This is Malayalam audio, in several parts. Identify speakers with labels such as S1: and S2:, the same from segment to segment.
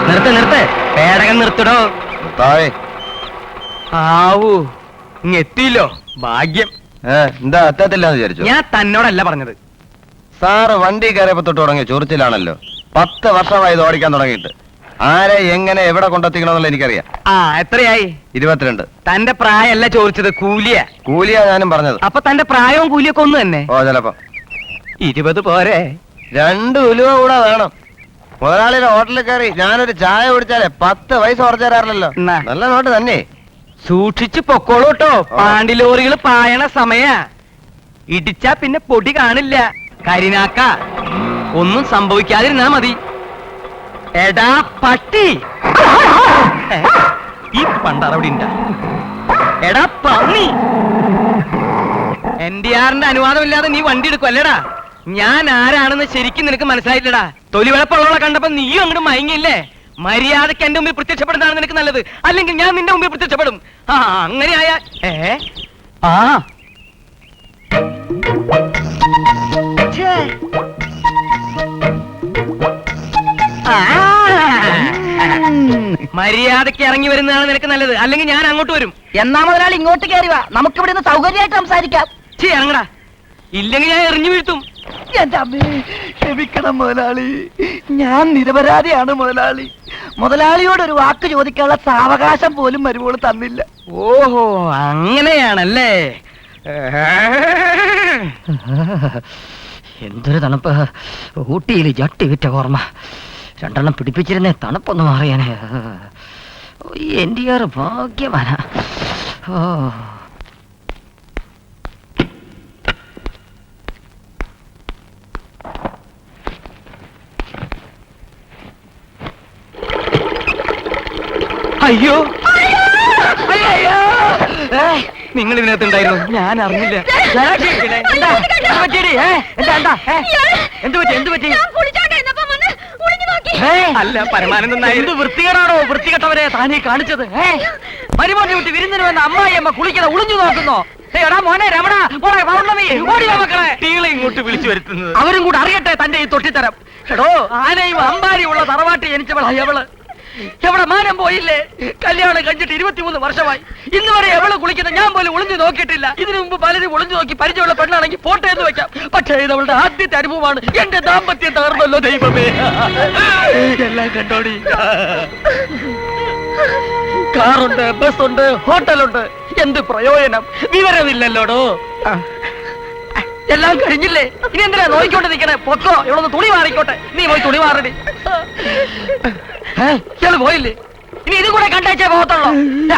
S1: നിർത്ത് നിർത്ത്, പേടകം നിർത്തടോ. ആവൂ, എത്തിയില്ലോ, ഭാഗ്യം.
S2: എന്താ എത്തത്തില്ലാന്ന് വിചാരിച്ചു?
S1: ഞാൻ തന്നോടല്ല പറഞ്ഞത്.
S2: സാറ് വണ്ടി കയറിയപ്പോ തൊട്ട് തുടങ്ങിയ ചൊറിച്ചിലാണല്ലോ. 10 വർഷമായി ഇത് ഓടിക്കാൻ തുടങ്ങിയിട്ട്. ആരെ എങ്ങനെ എവിടെ കൊണ്ടെത്തിക്കണമെന്നുള്ള എനിക്കറിയാം.
S1: എത്രയായി?
S2: 22.
S1: തന്റെ പ്രായമല്ല ചോദിച്ചത്, കൂലിയാ.
S2: കൂലിയാ ഞാനും പറഞ്ഞത്.
S1: അപ്പൊ തന്റെ പ്രായവും കൂലിയൊക്കെ ഒന്ന് തന്നെ.
S2: ഓ, ചിലപ്പോ
S1: 20 പോരെ?
S2: 2 ഉലുവ കൂടെ വേണം. മുതലാളിയുടെ ഹോട്ടലിൽ കയറി ഞാനൊരു ചായ കുടിച്ചാലേ 10 പൈസ കുറച്ചു തരാറില്ലല്ലോ. നല്ല നോട്ട് തന്നെ.
S1: സൂക്ഷിച്ചു പൊക്കോളൂ കേട്ടോ, പാണ്ടി ലോറികൾ പായണ സമയ. ഇടിച്ചാ പിന്നെ പൊടി കാണില്ല. കരിനാക്ക, ഒന്നും സംഭവിക്കാതിരുന്നാ മതി. എടാ പട്ടി, ഈ പണ്ടറവിടെ ഉണ്ടാ. എടാ പന്നി, NDR-ന്റെ അനുവാദമില്ലാതെ നീ വണ്ടി എടുക്കും അല്ലേടാ? ഞാൻ ആരാണെന്ന് ശരിക്കും നിനക്ക് മനസ്സിലായില്ലടാ. തൊലിവെളപ്പുള്ളവളെ കണ്ടപ്പോ നീയും അങ്ങോട്ട് മയങ്ങിയില്ലേ? മര്യാദക്ക് എന്റെ മുമ്പിൽ പ്രത്യക്ഷപ്പെടുന്നതാണ് നിനക്ക് നല്ലത്, അല്ലെങ്കിൽ ഞാൻ നിന്റെ മുമ്പിൽ പ്രത്യക്ഷപ്പെടും. അങ്ങനെയായ മര്യാദക്ക് ഇറങ്ങി വരുന്നതാണ് നിനക്ക് നല്ലത്, അല്ലെങ്കിൽ ഞാൻ അങ്ങോട്ട് വരും.
S3: എന്നാ മുതലാളി ഇങ്ങോട്ട് കയറി വാ, നമുക്ക് ഇവിടെ നിന്ന് സൗകര്യമായിട്ട് സംസാരിക്കാം.
S1: ഇറങ്ങടാ, ഇല്ലെങ്കിൽ ഞാൻ എറിഞ്ഞു വീഴ്ത്തും.
S3: എന്റെ അമ്മേ, ക്ഷമിക്കണം മുതലാളി, ഞാൻ നിരപരാധിയാണ് മുതലാളി. മുതലാളിയോട് ഒരു വാക്ക് ചോദിക്കാനുള്ള സാവകാശം പോലും മരുമോള് തന്നില്ല.
S1: ഓഹോ, അങ്ങനെയാണല്ലേ.
S3: എന്തൊരു തണുപ്പ്! ഊട്ടിയിൽ ജട്ടി വിറ്റ ഓർമ്മ. 2 എണ്ണം പിടിപ്പിച്ചിരുന്നേ തണുപ്പൊന്ന് മാറിയാനെ. NDR ഭാഗ്യവാനാ. ഓ,
S1: അയ്യോ നിങ്ങൾ ഇതിനകത്തുണ്ടായിരുന്നു, ഞാൻ അറിഞ്ഞില്ല. അല്ല പരമാനന്ദൻ, എന്ത് വൃത്തികേടാണോ വൃത്തികെട്ടവരെ താനീ കാണിച്ചത്? മരുമോനെ വിട്ട് വിരുന്നിന് വന്ന അമ്മായിയമ്മ കുളിക്കാതെ ഒളിഞ്ഞു നോക്കുന്നോ? മോനെ രമണ, ടീളെ ഇങ്ങോട്ട് വിളിച്ചു വരുത്തുന്നത്. അവരും കൂടെ അറിയട്ടെ തന്റെ ഈ തൊട്ടിത്തരം. എടോ, ആനയും അമ്പാരിയുള്ള തറവാട്ടി ജനിച്ചവളായി അവള്. എവിടെ മാനം പോയില്ലേ? കല്യാണം കഴിഞ്ഞിട്ട് 23 വർഷമായി. ഇന്ന് വരെ എവള് കുളിക്കുന്ന ഞാൻ പോലും ഒളിഞ്ഞു നോക്കിയിട്ടില്ല. ഇതിനു മുമ്പ് പലരും ഒളിഞ്ഞു നോക്കി പരിചയമുള്ള പെണ്ണാണെങ്കിൽ പോട്ടെ എന്ന് വെക്കാം. പക്ഷേ ഇത് അവളുടെ ആദ്യത്തെ അനുഭവമാണ്. എന്റെ ദാമ്പത്യം തകർന്നല്ലോ ദൈവമേ. എല്ലാം കണ്ടോടി, കാറുണ്ട്, ബസ്സുണ്ട്, ഹോട്ടലുണ്ട്, എന്ത് പ്രയോജനം? വിവരമില്ലല്ലോടോ. എല്ലാം കഴിഞ്ഞില്ലേ? ഇനി എന്തിനാ നോക്കിക്കൊണ്ട് നിൽക്കണേ? പൊക്കോ, ഇവളൊന്ന് തുണി മാറിക്കോട്ടെ. നീ പോയി തുണി മാറടി. ഇയാള് പോയില്ലേ? ഇനി ഇതും കൂടെ കണ്ടേച്ചേ പോകത്തുള്ളൂ.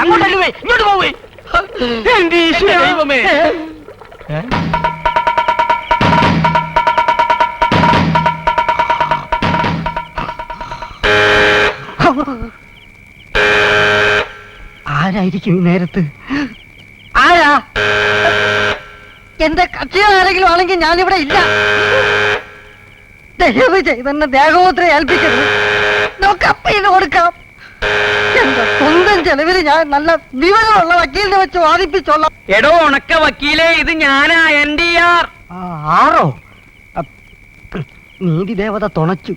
S1: അങ്ങോട്ടല്ലേ പോയി, ഇങ്ങോട്ട് പോവേ. എന്റെ ദൈവമേ.
S3: ആരായിരിക്കും ഈ നേരത്ത്? ആരാ? എന്റെ കക്ഷിയോ ആരെങ്കിലും ആണെങ്കിൽ ഞാനിവിടെ ഇല്ല. ദയവ് ചെയ്തെന്നെ ദേഹോത്രയെ ഏൽപ്പിക്കരുത്. നോക്കപ്പയിന് കൊടുക്കാം. എന്റെ സ്വന്തം ചെലവിൽ ഞാൻ നല്ല വിവരമുള്ള വക്കീലിനെ വെച്ച് വാദിപ്പിച്ചോളാം.
S1: എടോ ഉണക്ക വക്കീലേ, ഇത് ഞാനാ NDR.
S3: ആറോ? നീതി ദേവത തുണച്ചു.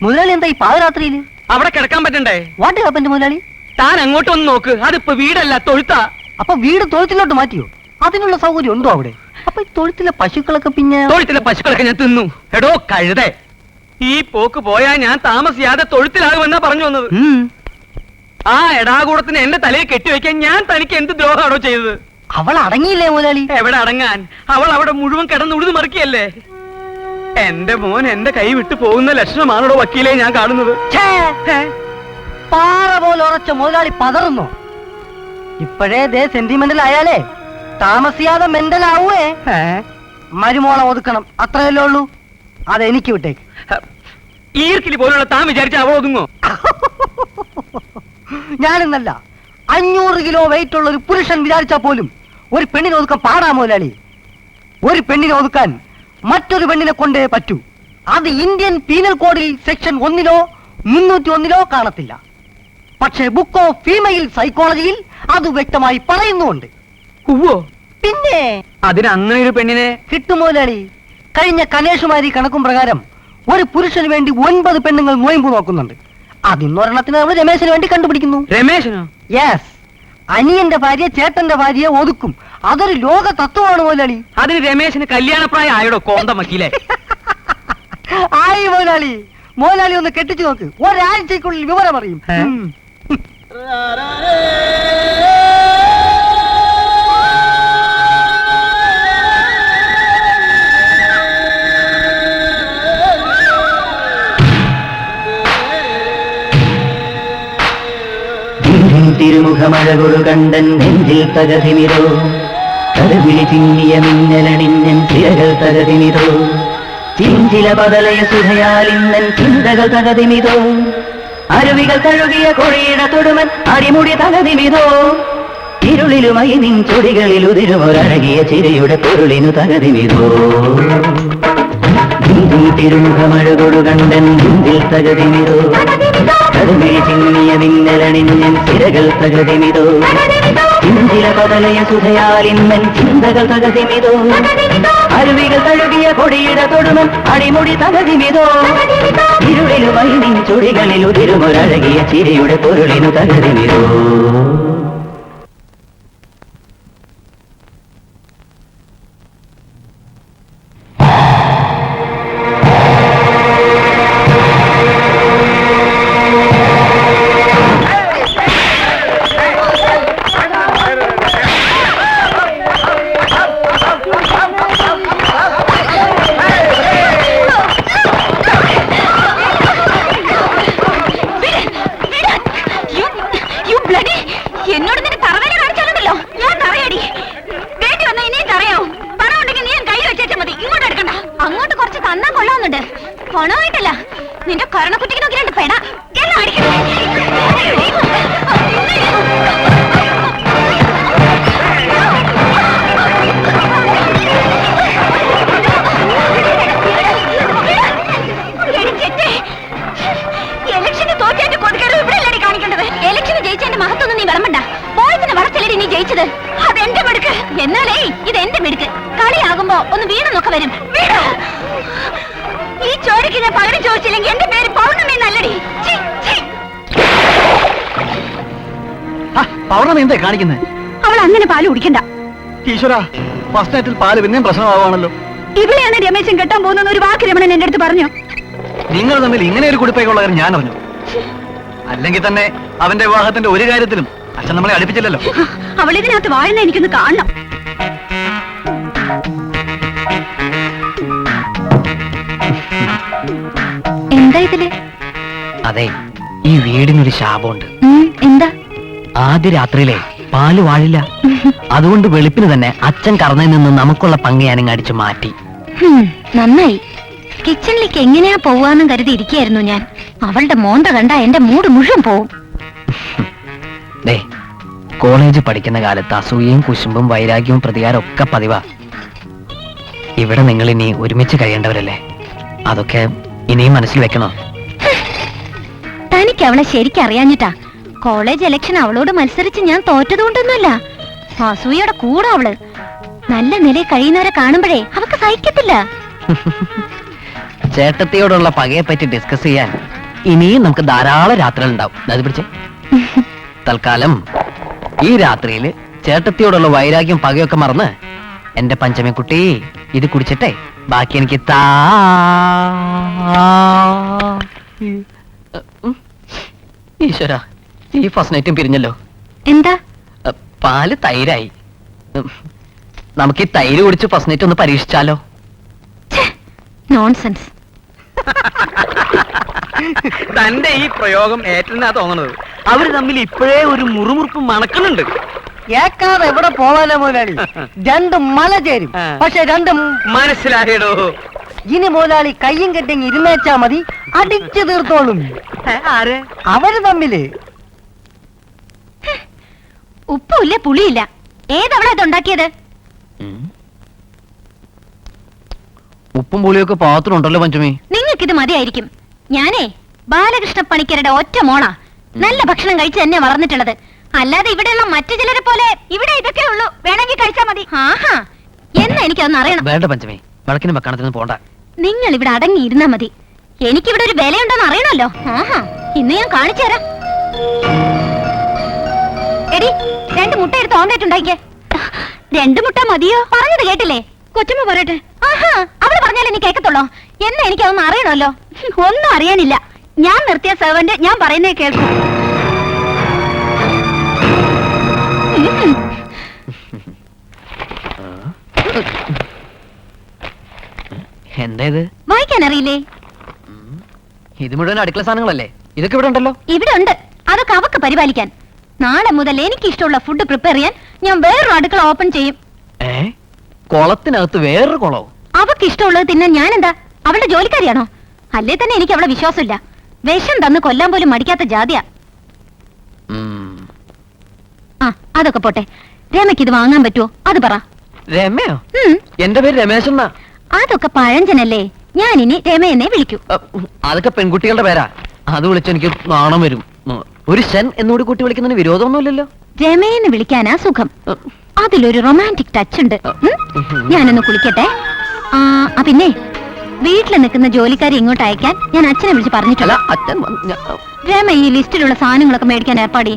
S3: മുതലാളി എന്താ ഈ പാതിരാത്രിയില്
S1: അവിടെ കിടക്കാൻ പറ്റണ്ടേ?
S3: വാട്ട് ഹാപ്പൻഡ് മുതലാളി?
S1: താൻ അങ്ങോട്ടൊന്ന് നോക്ക്, അതിപ്പോ വീടല്ല തൊഴുത്താ.
S3: അപ്പൊ വീട് തൊഴുത്തിലോട്ട് മാറ്റിയോ? അതിനുള്ള സൗകര്യം ഉണ്ടോ അവിടെ? അപ്പൊ ഈ തൊഴുത്തിലെ പശുക്കളൊക്കെ പിന്നെ?
S1: തൊഴുത്തിലെ പശുക്കളൊക്കെ ഞാൻ തിന്നു. എടോ കഴുതേ, ഈ പോക്ക് പോയാ ഞാൻ താമസിയാതെ തൊഴുത്തിലാകുമെന്നാ പറഞ്ഞു വന്നത്. ആ എടാകൂടത്തിന് എന്റെ തലയിൽ കെട്ടിവെക്കാൻ ഞാൻ തനിക്ക് എന്ത് ദ്രോഹമാണോ ചെയ്തത്?
S3: അവൾ അടങ്ങിയില്ലേ മുതലാളി?
S1: എവിടെ അടങ്ങാൻ? അവൾ അവിടെ മുഴുവൻ കിടന്ന് ഉഴുതു മറിക്കല്ലേ. എന്റെ മോൻ എന്റെ കൈ വിട്ടു പോകുന്ന ലക്ഷണമാണോ വക്കീലെ ഞാൻ കാണുന്നത്?
S3: പാറ പോലെ ഉറച്ച മുതലാളി പതറുന്നു. ഇപ്പോഴേ ദേ സെന്റിമെന്റൽ ആയാലേ താമസിയാതെ മെന്റൽ ആവേ. മരുമോളെ ഒതുക്കണം, അത്രയല്ലേ ഉള്ളൂ. അതെനിക്ക് വിട്ടേക്ക്.
S1: ഈർക്കിലി പോലുള്ള താൻ വിചാരിച്ച അവൾ ഒതുങ്ങോ?
S3: ഞാനെന്നല്ല, 500 കിലോ വെയിറ്റ് ഉള്ള ഒരു പുരുഷൻ വിചാരിച്ചാൽ പോലും ഒരു പെണ്ണിനെ ഒതുക്കാൻ പാടാ മുതലാളി. ഒരു പെണ്ണിനെ ഒതുക്കാൻ മറ്റൊരു പെണ്ണിനെ കൊണ്ടേ പറ്റൂ. അത് ഇന്ത്യൻ പീനൽ കോഡിൽ സെക്ഷൻ 1-ലോ 301-ലോ കാണത്തില്ല. പക്ഷേ ബുക്ക് ഓഫ് ഫീമെയിൽ സൈക്കോളജിയിൽ അത് വ്യക്തമായി പറയുന്നുണ്ട്. പിന്നെ
S1: അതിന് അങ്ങനെ ഒരു പെണ്ണിനെ
S3: കിട്ടും മുതലാളി. കഴിഞ്ഞ കനേഷുമാരി കണക്കും പ്രകാരം ഒരു പുരുഷന് വേണ്ടി 9 പെണ്ണുങ്ങൾ നോയമ്പ് നോക്കുന്നുണ്ട്. അതിന്നൊരെണ്ണത്തിന് നമ്മൾ രമേശന് വേണ്ടി കണ്ടുപിടിക്കുന്നു.
S1: രമേശനോ?
S3: യെസ്, അനിയന്റെ ഭാര്യ ചേട്ടന്റെ ഭാര്യയെ ഒതുക്കും. അതൊരു ലോക തത്വമാണ് മുതലാളി.
S1: അതിന് രമേശന് കല്യാണപ്രായം ആയോടോ കോന്തം വക്കീലേ?
S3: ആയി മുതലാളി. മുതലാളി ഒന്ന് കെട്ടിച്ചു നോക്ക്, ഒരാഴ്ചക്കുള്ളിൽ വിവരം അറിയും.
S4: തിരുമുഖമഴകൊടു കണ്ടൻ നെഞ്ചിൽ തകതിമിരോ കരവിളി ചിന്നിയ മിന്നലണിഞ്ഞൻ ചിരകൾ തകതിമിരോ ചിഞ്ചില പതലയ സുധയാലിന്നൻ ചിന്തകൾ തകതിമിതോ അരുവികൾ തഴുകിയ കൊഴിയിട തൊടുമൻ അടിമുടി തകതിമിതോ ഇരുളിലുമായി നിൻ ചൊടികളിൽ ഉതിരുമൊരഴകിയ ചിരിയുടെ പൊരുളിനു തകതിമിതോ തിരുമുഖമഴകൊടു കണ്ടൻ നെഞ്ചിൽ തകതിമിരോ കരവിളി ചിന്നിയ മിന്നലണിഞ്ഞൻ ചിരകൾ തകതിമിതോ ചിഞ്ചില പതലയ സുധയാലിന്നൻ ചിന്തകൾ തകതിമിതോ അരുവികൾ തഴുകിയ കൊടിയിട തൊടുമൻ അടിമുടി തകതിമിതോ ഇരുളിലുമായി നിൻ ചുടികളിൽ ഉതിരുമൊരഴകിയ ചിരിയുടെ പൊരുളിനു തകതിമിതോ.
S5: എന്നോട് നിന്റെ തറവേല കാണിച്ചാലുണ്ടല്ലോ ഞാൻ തറയടി. വേണ്ടി വന്ന ഇനിയും തറയോ? പണം ഉണ്ടെങ്കിൽ നീ കയ്യിൽ വെച്ചാൽ മതി, ഇങ്ങോട്ട് എടുക്കണ്ട. അങ്ങോട്ട് കുറച്ച് തന്നാൻ കൊള്ളാവുന്നുണ്ട്. പണമായിട്ടല്ല, നിന്റെ കരണക്കുറ്റിക്ക് നോക്കി 2 പെട എല്ലാം അടിക്കണം. എലക്ഷന് തോറ്റേന്റെ കൊടുക്കരുത് ഇവിടെ കാണിക്കേണ്ടത്. എലക്ഷന് ജയിച്ചതിന്റെ മഹത്വം നീ വിളമ്പണ്ട. പോയതിന് വളർച്ചലടി നീ ജയിച്ചത്. അതെന്റെ മിടുക്ക്. എന്നാലേ ഇത് എന്റെ മിടുക്ക്. കളിയാകുമ്പോ ഒന്ന് വീണെന്നൊക്കെ വരും. വീണോ? ഈ ചോരയ്ക്ക് ഞാൻ പകരം ചോദിച്ചില്ലെങ്കിൽ എന്റെ പേര് പൗർണമി നല്ലടി.
S4: പൗർണമി എന്താ കാണിക്കുന്നത്?
S5: അവൾ അങ്ങനെ പാല് കുടിക്കണ്ട.
S4: ഈശ്വര, ഫസ്റ്റ് നൈറ്റിൽ പാല് പിന്നെയും പ്രശ്നമാവാണല്ലോ.
S5: ഇവിടെയാണ് രമേശൻ കെട്ടാൻ പോകുന്ന ഒരു വാക്ക് രമണൻ എന്റെ അടുത്ത് പറഞ്ഞു.
S4: നിങ്ങൾ തമ്മിൽ ഇങ്ങനെ ഒരു കുടിപ്പേക്കുള്ള കാര്യം ഞാൻ അറിഞ്ഞു. അല്ലെങ്കിൽ തന്നെ അവന്റെ വിവാഹത്തിന്റെ ഒരു കാര്യത്തിലും അച്ഛൻ നമ്മളെ അടുപ്പിച്ചില്ലല്ലോ.
S5: അവൾ ഇതിനകത്ത് വാഴുന്ന എനിക്കൊന്ന് കാണണം. എന്താ ഇതില്?
S1: അതെ, ഈ വീടിനൊരു ശാപമുണ്ട്.
S5: എന്താ?
S1: ആദ്യ രാത്രിയിലെ പാല് വാഴില്ല. അതുകൊണ്ട് വെളുപ്പിന് തന്നെ അച്ഛൻ കറന്നതിൽ നിന്ന് നമുക്കുള്ള പങ്ക് ഞാനിങ്ങ് അടിച്ചു മാറ്റി.
S5: നന്നായി. കിച്ചണിലേക്ക് എങ്ങനെയാ പോവാന്നും കരുതി ഇരിക്കുകയായിരുന്നു ഞാൻ. അവളുടെ മോന്ത കണ്ട എന്റെ മൂഡ് മുഴുവൻ പോവും.
S1: ദേ, കോളേജ് പഠിക്കുന്ന കാലത്ത് അസൂയയും കുശുമ്പും വൈരാഗ്യവും പ്രതികാരം ഒക്കെ പതിവാ. ഇവിടെ നിങ്ങൾ ഇനി ഒരുമിച്ച് കഴിയേണ്ടവരല്ലേ? അതൊക്കെ ഇനിയും മനസ്സിൽ വെക്കണോ?
S5: തനിക്ക് അവളെ ശരിക്കും അറിയാഞ്ഞിട്ടാ. കോളേജ് ഇലക്ഷൻ അവളോട് മത്സരിച്ച് ഞാൻ തോറ്റതുകൊണ്ടൊന്നുമല്ല. അസൂയയുടെ കൂടെ അവള് നല്ല നിലയിൽ കഴിയുന്നവരെ കാണുമ്പോഴേ അവക്ക് സഹിക്കത്തില്ല.
S1: ചേട്ടത്തിയോടുള്ള പകയെ പറ്റി ഡിസ്കസ് ചെയ്യാൻ ഇനിയും നമുക്ക് ധാരാളം രാത്രികൾ ഉണ്ടാവും. അത് പിടിച്ചേ. തൽക്കാലം ഈ രാത്രിയില് ചേട്ടത്തിയോടുള്ള വൈരാഗ്യം പകയൊക്കെ മറന്ന് എന്റെ പഞ്ചമിക്കുട്ടി ഇത് കുടിച്ചിട്ടേ ബാക്കി എനിക്ക് താ. ഈശ്വര, ഈ ഫസ്റ്റ് നൈറ്റും പിരിഞ്ഞല്ലോ.
S5: എന്താ?
S1: പാല് തൈരായി. നമുക്ക് ഈ തൈര് കുടിച്ച് ഫസ്റ്റ് നൈറ്റ് ഒന്ന് പരീക്ഷിച്ചാലോ?
S5: നോൺസെൻസ്.
S1: തന്റെ ഈ പ്രയോഗം ഏറ്റെന്നാ തോന്നുന്നത്. അവര് തമ്മിൽ ഇപ്പോഴേ ഒരു മുറുമുറുപ്പ് മണക്കുന്നുണ്ട്.
S3: കേക്കാതെ എവിടെ പോവാനാ മുതലാളി? 2 മല ചേരും, പക്ഷെ 2
S1: മനസ്സിലായടോ.
S3: ഇനി മുതലാളി കയ്യും കെട്ടിങ് ഇരുന്നേച്ചാ മതി, അടിച്ചു തീർത്തോളും.
S1: ആരെ?
S3: അവര് തമ്മില്
S5: ഉപ്പുമില്ല പുളിയില്ല. ഏതവളെ ഇതുണ്ടാക്കിയത്?
S1: ഉപ്പും പുളിയൊക്കെ പാത്രമുണ്ടല്ലോ പഞ്ചമി.
S5: നിങ്ങൾക്കിത് മതിയായിരിക്കും. ഞാനേ ബാലകൃഷ്ണ പണിക്കരുടെ ഒറ്റ മോളാ. നല്ല ഭക്ഷണം കഴിച്ച് തന്നെ വളർന്നിട്ടുള്ളത്. അല്ലാതെ ഇവിടെയുള്ള മറ്റു ചിലരെ പോലെ ഇവിടെ ഇതൊക്കെ ഉള്ളൂ, വേണമെങ്കിൽ കഴിച്ചാ മതി. ആഹാ, എന്നാ എനിക്കതൊന്ന് അറിയണം.
S1: വേണ്ട പഞ്ചമി, വിളക്കിനും വെക്കണത്തിനും പോണ്ട.
S5: നിങ്ങൾ ഇവിടെ അടങ്ങിയിരുന്നാ മതി. എനിക്കിവിടെ ഒരു വിലയുണ്ടെന്ന് അറിയണമല്ലോ. ആഹാ, ഇന്ന് ഞാൻ കാണിച്ചു തരാം. എടി, 2 മുട്ട എടുത്ത് ഓംലെറ്റ് ഉണ്ടാക്കിയേ. 2 മുട്ട മതിയോ? പറഞ്ഞത് കേട്ടില്ലേ? കൊച്ചമ്മ പറയട്ടെ. ആഹാ, അവള് പറഞ്ഞാലേ നീ കേൾക്കത്തുള്ളോ? എന്നാ എനിക്കതൊന്നും അറിയണമല്ലോ. ഒന്നും അറിയാനില്ല. ഞാൻ നിർത്തിയ സെർവന്റ് ഞാൻ പറയുന്നേ കേൾക്കും.
S1: എന്താ ഇത്?
S5: വായിക്കാൻ അറിയില്ലേ?
S1: ഇത് മുഴുവൻ അടുക്കള സാധനങ്ങളല്ലേ? ഇതൊക്കെ ഇവിടെ ഉണ്ടല്ലോ.
S5: ഇവിടെ ഉണ്ട്. അതൊക്കെ അവക്ക് പരിപാലിക്കാൻ. നാളെ മുതൽ എനിക്ക് ഇഷ്ടമുള്ള ഫുഡ് പ്രിപ്പയർ ചെയ്യാൻ ഞാൻ വേറൊരു അടുക്കള ഓപ്പൺ ചെയ്യും.
S1: കുളത്തിനകത്ത് വേറൊരു കുളവും?
S5: അവക്ക് ഇഷ്ടമുള്ളത് തിന്നാൻ ഞാൻ എന്താ അവളുടെ ജോലിക്കാരിയാണോ? അല്ലേ തന്നെ എനിക്ക് അവളെ വിശ്വാസമില്ല. വിഷം തന്ന് കൊല്ലാൻ പോലും മടിക്കാത്ത ജാതിയാ. ആ, അതൊക്കെ പോട്ടെ. രമയ്ക്ക് ഇത് വാങ്ങാൻ പറ്റുമോ? അത് പറ.
S1: രമയോ? എന്റെ പേര് രമേശ് എന്നാ.
S5: അതൊക്കെ പഴഞ്ചനല്ലേ. ഞാൻ ഇനി രമയെന്നെ വിളിക്കൂ.
S1: അതൊക്കെ പെൺകുട്ടികളുടെ പേരാ. അത് വിളിച്ചെനിക്ക് നാണം വരും. ഒരു ഷൻ എന്നോട് കൂട്ടി വിളിക്കുന്നതിന് വിരോധമൊന്നുമില്ലല്ലോ.
S5: രമയെന്ന് വിളിക്കാനാ സുഖം. അതിലൊരു റൊമാൻറ്റിക് ടച്ച് ഉണ്ട്. ഞാനൊന്ന് കുളിക്കട്ടെ. പിന്നെ വീട്ടിൽ നിൽക്കുന്ന ജോലിക്കാരി ഇങ്ങോട്ട് അയക്കാൻ ഞാൻ അച്ഛനെ വിളിച്ച് പറഞ്ഞിട്ടില്ല.
S1: അച്ഛൻ
S5: രമ ഈ ലിസ്റ്റിലുള്ള സാധനങ്ങളൊക്കെ മേടിക്കാൻ ഏർപ്പാടി.